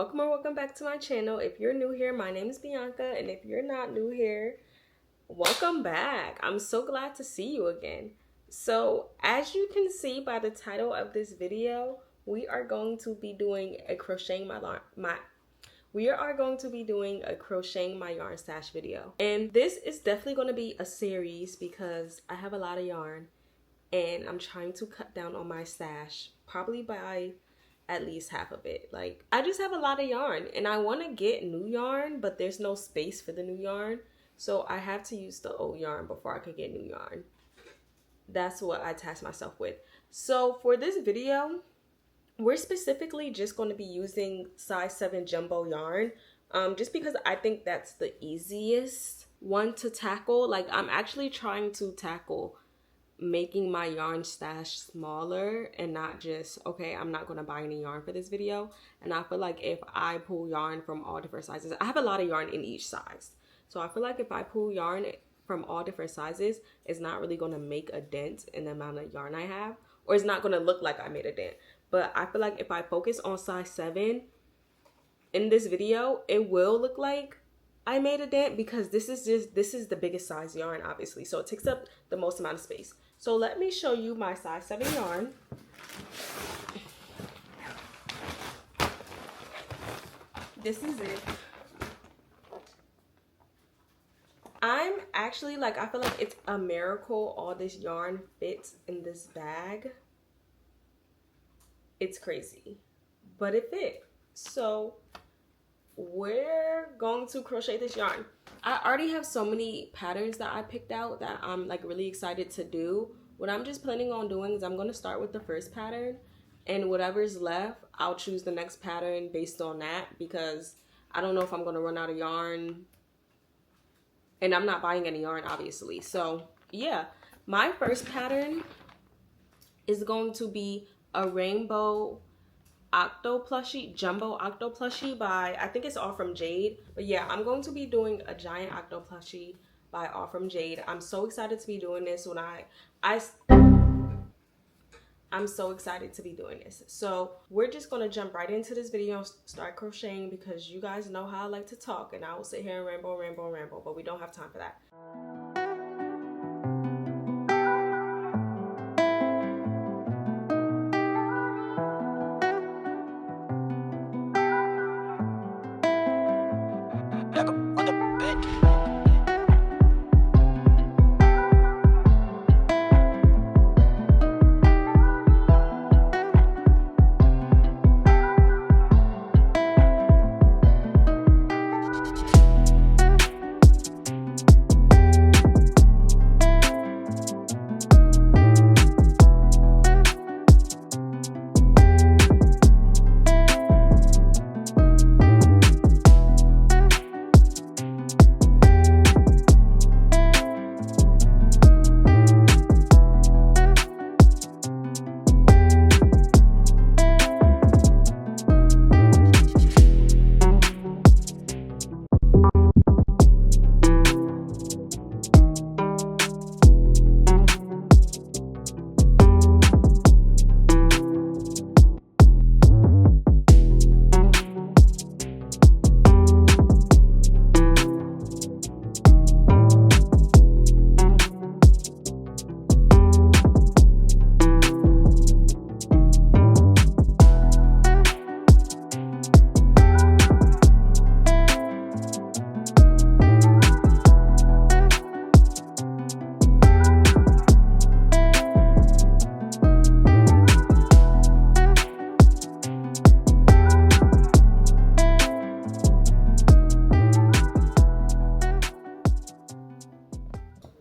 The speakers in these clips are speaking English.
welcome or welcome back to my channel. If you're new here, my name is Bianca, and if you're not new here, welcome back. I'm so glad to see you again. So as you can see by the title of this video, we are going to be doing a crocheting my yarn stash video, and this is definitely going to be a series because I have a lot of yarn and I'm trying to cut down on my stash, probably by at least half of it. Like, I just have a lot of yarn and I want to get new yarn, but there's no space for the new yarn, so I have to use the old yarn before I could get new yarn. That's what I tasked myself with. So for this video, we're specifically just going to be using size 7 jumbo yarn, just because I think that's the easiest one to tackle. Like, I'm actually trying to tackle making my yarn stash smaller and not just, okay, I'm not going to buy any yarn for this video. And I feel like if I pull yarn from all different sizes, I have a lot of yarn in each size, so I feel like if I pull yarn from all different sizes, it's not really going to make a dent in the amount of yarn I have, or it's not going to look like I made a dent. But I feel like if I focus on size 7 in this video, it will look like I made a dent, because this is the biggest size yarn, obviously, so it takes up the most amount of space. So let me show you my size 7 yarn. This is it. I'm actually, like, I feel like it's a miracle all this yarn fits in this bag. It's crazy, but it fit. So we're going to crochet this yarn. I already have so many patterns that I picked out that I'm like really excited to do. What I'm just planning on doing is I'm going to start with the first pattern, and whatever's left, I'll choose the next pattern based on that, because I don't know if I'm going to run out of yarn, and I'm not buying any yarn, obviously. So yeah, my first pattern is going to be a rainbow octo plushie, jumbo octo plushie by, I think it's all from Jade. But yeah, I'm going to be doing a giant octo plushie by all from Jade. I'm so excited to be doing this. I'm so excited to be doing this. So we're just going to jump right into this video and start crocheting, because you guys know how I like to talk and I will sit here and ramble, but we don't have time for that.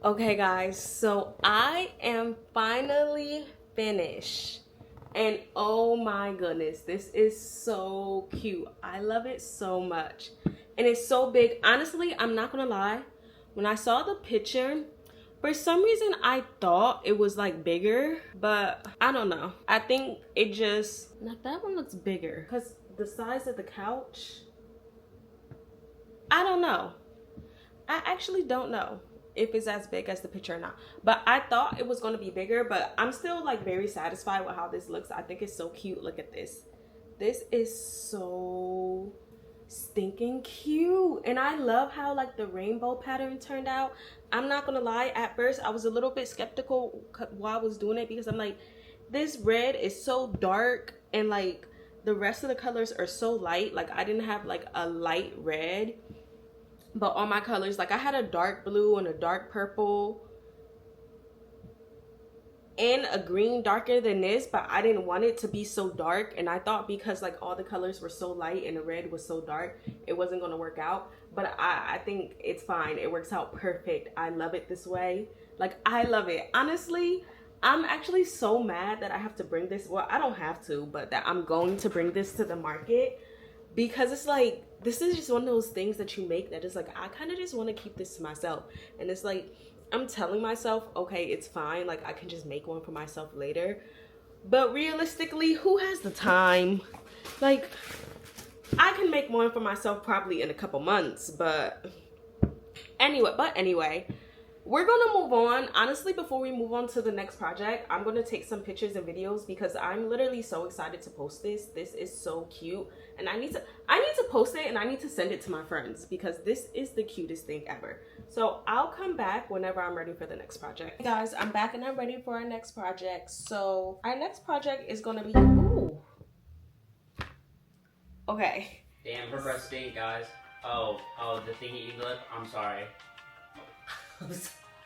Okay guys, so I am finally finished, and oh my goodness, this is so cute. I love it so much, and it's so big. Honestly, I'm not gonna lie, when I saw the picture, for some reason I thought it was like bigger, but I don't know. I think it just, like, that one looks bigger because the size of the couch, I don't know. I actually don't know if it's as big as the picture or not, but I thought it was going to be bigger. But I'm still like very satisfied with how this looks. I think it's so cute. Look at this. This is so stinking cute, and I love how like the rainbow pattern turned out. I'm not gonna lie, at first I was a little bit skeptical while I was doing it because I'm like, this red is so dark and like the rest of the colors are so light. Like I didn't have like a light red, but all my colors, like I had a dark blue and a dark purple and a green darker than this, but I didn't want it to be so dark, and I thought because like all the colors were so light and the red was so dark, it wasn't going to work out. But I think it's fine. It works out perfect. I love it this way. Like I love it. Honestly, I'm actually so mad that I have to bring this, well, I don't have to, but that I'm going to bring this to the market, because it's like, this is just one of those things that you make that is like, I kind of just want to keep this to myself. And it's like, I'm telling myself, okay, it's fine, like I can just make one for myself later. But realistically, who has the time? Like, I can make one for myself probably in a couple months, but anyway, we're gonna move on. Honestly, before we move on to the next project, I'm gonna take some pictures and videos because I'm literally so excited to post this. This is so cute, and I need to post it, and I need to send it to my friends because this is the cutest thing ever. So I'll come back whenever I'm ready for the next project. Hey guys, I'm back and I'm ready for our next project. So our next project is gonna be, ooh, okay. Damn, her breath stink, guys. Oh, the thing eating lip. I'm sorry.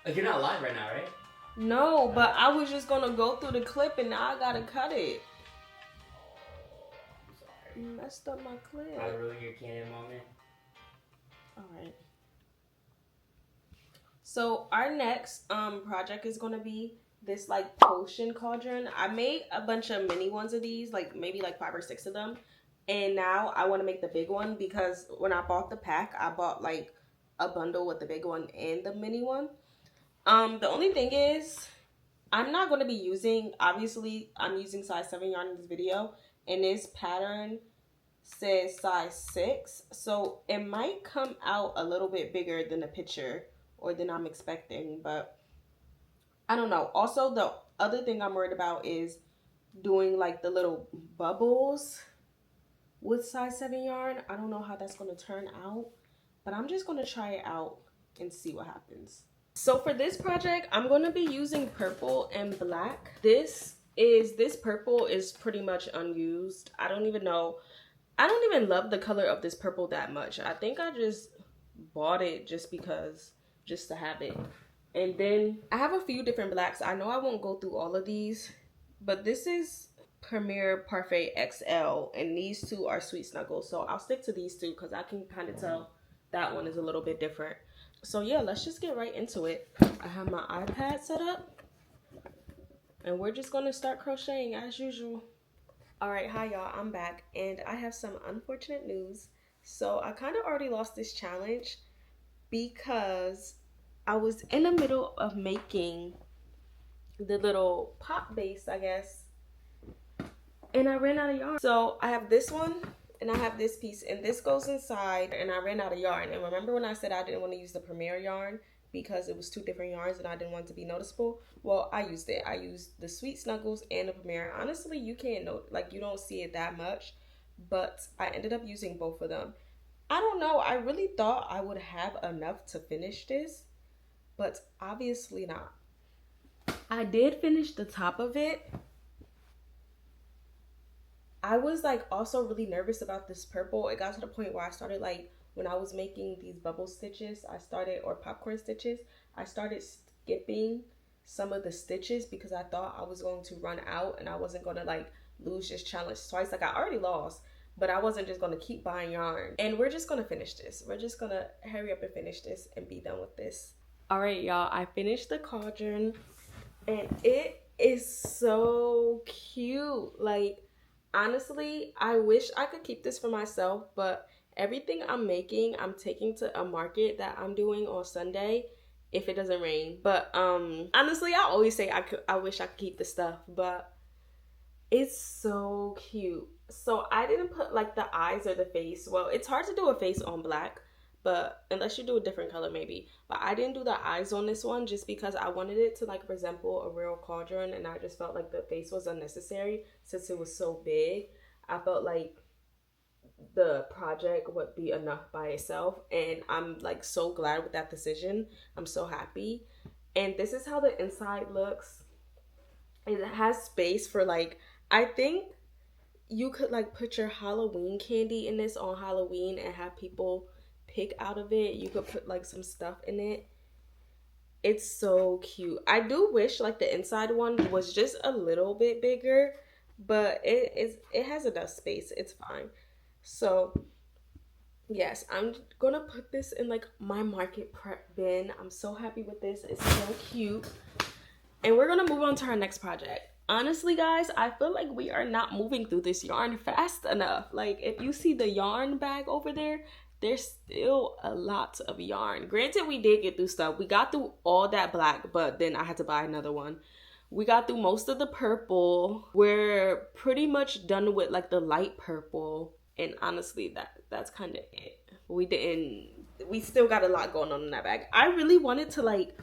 You're not live right now, right? No, but I was just gonna go through the clip and now I gotta cut it. I'm sorry. You messed up my clip. I ruined your canon moment. Alright. So our next project is gonna be this like potion cauldron. I made a bunch of mini ones of these, like maybe like 5 or 6 of them. And now I want to make the big one because when I bought the pack, I bought like a bundle with the big one and the mini one. The only thing is, I'm not going to be using, obviously, I'm using size 7 yarn in this video, and this pattern says size 6, so it might come out a little bit bigger than the picture, or than I'm expecting, but I don't know. Also, the other thing I'm worried about is doing like the little bubbles with size 7 yarn. I don't know how that's going to turn out, but I'm just going to try it out and see what happens. So for this project, I'm going to be using purple and black. This purple is pretty much unused. I don't even love the color of this purple that much. I think I just bought it just to have it. And then I have a few different blacks. I know I won't go through all of these, but this is Premier Parfait XL, and these two are Sweet Snuggles. So I'll stick to these two because I can kind of tell that one is a little bit different. So yeah, let's just get right into it. I have my iPad set up, and we're just going to start crocheting as usual. Alright, hi y'all, I'm back, and I have some unfortunate news. So I kind of already lost this challenge because I was in the middle of making the little pop base, I guess, and I ran out of yarn. So I have this one, and I have this piece, and this goes inside, and I ran out of yarn. And remember when I said I didn't want to use the Premier yarn because it was 2 different yarns and I didn't want it to be noticeable? Well, I used it. I used the Sweet Snuggles and the Premier. Honestly, you can't know, like, you don't see it that much, but I ended up using both of them. I don't know. I really thought I would have enough to finish this, but obviously not. I did finish the top of it. I was like also really nervous about this purple. It got to the point where I started, like, when I was making these bubble stitches, or popcorn stitches, I started skipping some of the stitches because I thought I was going to run out and I wasn't going to like lose this challenge twice. Like, I already lost, but I wasn't just going to keep buying yarn. And we're just going to finish this. We're just going to hurry up and finish this and be done with this. All right, y'all, I finished the cauldron and it is so cute. Like, honestly, I wish I could keep this for myself, but everything I'm making, I'm taking to a market that I'm doing on Sunday if it doesn't rain. But honestly, I always say I wish I could keep the stuff, but it's so cute. So I didn't put like the eyes or the face. Well, it's hard to do a face on black, but unless you do a different color maybe. But I didn't do the eyes on this one just because I wanted it to like resemble a real cauldron, and I just felt like the face was unnecessary since it was so big. I felt like the project would be enough by itself, and I'm like so glad with that decision. I'm so happy. And this is how the inside looks. It has space for like, I think you could like put your Halloween candy in this on Halloween and have people pick out of it. You could put like some stuff in it. It's so cute. I do wish like the inside one was just a little bit bigger, but it has enough space. It's fine. So yes, I'm gonna put this in like my market prep bin. I'm so happy with this. It's so cute. And we're gonna move on to our next project. Honestly, guys, I feel like we are not moving through this yarn fast enough. Like, if you see the yarn bag over there, there's still a lot of yarn. Granted, we did get through stuff. We got through all that black, but then I had to buy another one. We got through most of the purple. We're pretty much done with like the light purple. And honestly, that's kind of it. We still got a lot going on in that bag. I really wanted to like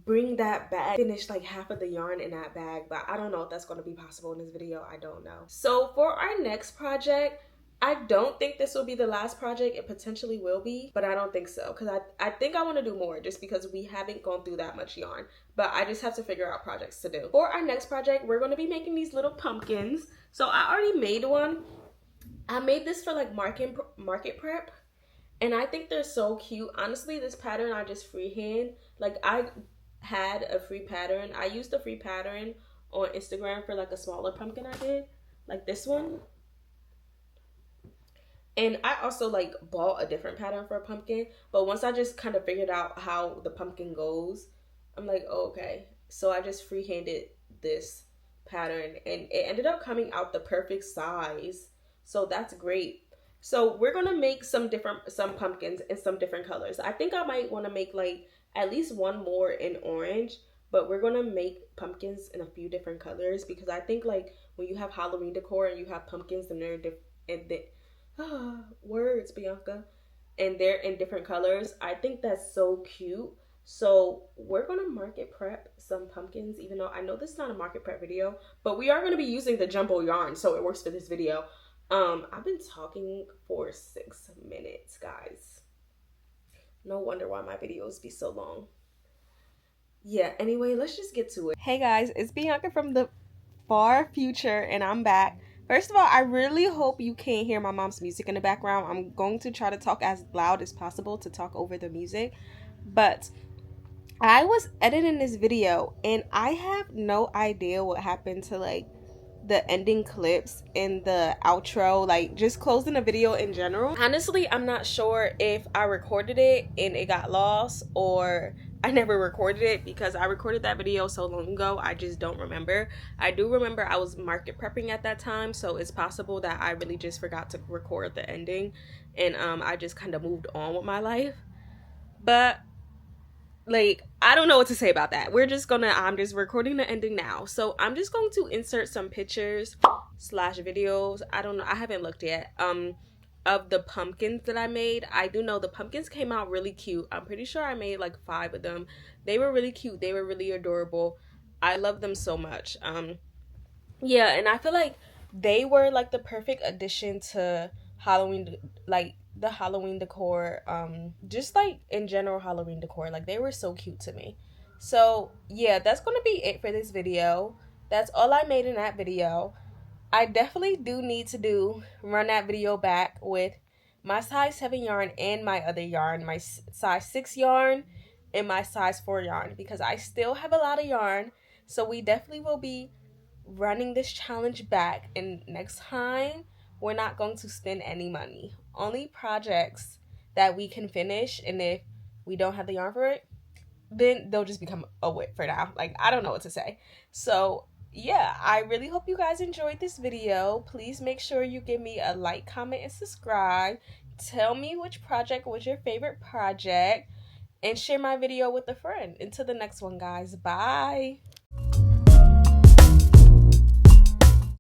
bring that bag, finish like half of the yarn in that bag, but I don't know if that's going to be possible in this video. I don't know. So for our next project, I don't think this will be the last project. It potentially will be, but I don't think so, because I think I want to do more just because we haven't gone through that much yarn, but I just have to figure out projects to do. For our next project, we're going to be making these little pumpkins. So I already made one. I made this for like market prep, and I think they're so cute. Honestly, this pattern I just freehand. Like, I had a free pattern. I used the free pattern on Instagram for like a smaller pumpkin I did, like this one. And I also like bought a different pattern for a pumpkin, but once I just kind of figured out how the pumpkin goes, I'm like, oh, okay. So I just freehanded this pattern, and it ended up coming out the perfect size. So that's great. So we're gonna make some pumpkins in some different colors. I think I might want to make like at least one more in orange, but we're gonna make pumpkins in a few different colors, because I think like when you have Halloween decor and you have pumpkins and they're words, Bianca, and they're in different colors, I think that's so cute. So we're gonna market prep some pumpkins, even though I know this is not a market prep video, but we are gonna be using the jumbo yarn, so it works for this video. I've been talking for 6 minutes, guys. No wonder why my videos be so long. Yeah, anyway, let's just get to it. Hey guys, it's Bianca from the far future, and I'm back. First of all, I really hope you can't hear my mom's music in the background. I'm going to try to talk as loud as possible to talk over the music. But I was editing this video, and I have no idea what happened to like the ending clips and the outro, like just closing the video in general. Honestly, I'm not sure if I recorded it and it got lost, or I never recorded it, because I recorded that video so long ago. I just don't remember. I do remember I was market prepping at that time, so it's possible that I really just forgot to record the ending, and I just kind of moved on with my life. But like, I don't know what to say about that. I'm just recording the ending now. So I'm just going to insert some pictures / videos. I don't know. I haven't looked yet. Of the pumpkins that I made. I do know the pumpkins came out really cute. I'm pretty sure I made like 5 of them. They were really cute. They were really adorable. I love them so much. Yeah, and I feel like they were like the perfect addition to Halloween, like the Halloween decor, just like in general Halloween decor. Like, they were so cute to me. So yeah, that's gonna be it for this video. That's all I made in that video. I definitely do need to run that video back with my size 7 yarn and my other yarn, my size 6 yarn and my size 4 yarn, because I still have a lot of yarn. So we definitely will be running this challenge back, and next time we're not going to spend any money. Only projects that we can finish, and if we don't have the yarn for it, then they'll just become a whip for now. Like, I don't know what to say. So yeah, I really hope you guys enjoyed this video. Please make sure you give me a like, comment, and subscribe. Tell me which project was your favorite project, and share my video with a friend. Until the next one, guys. Bye.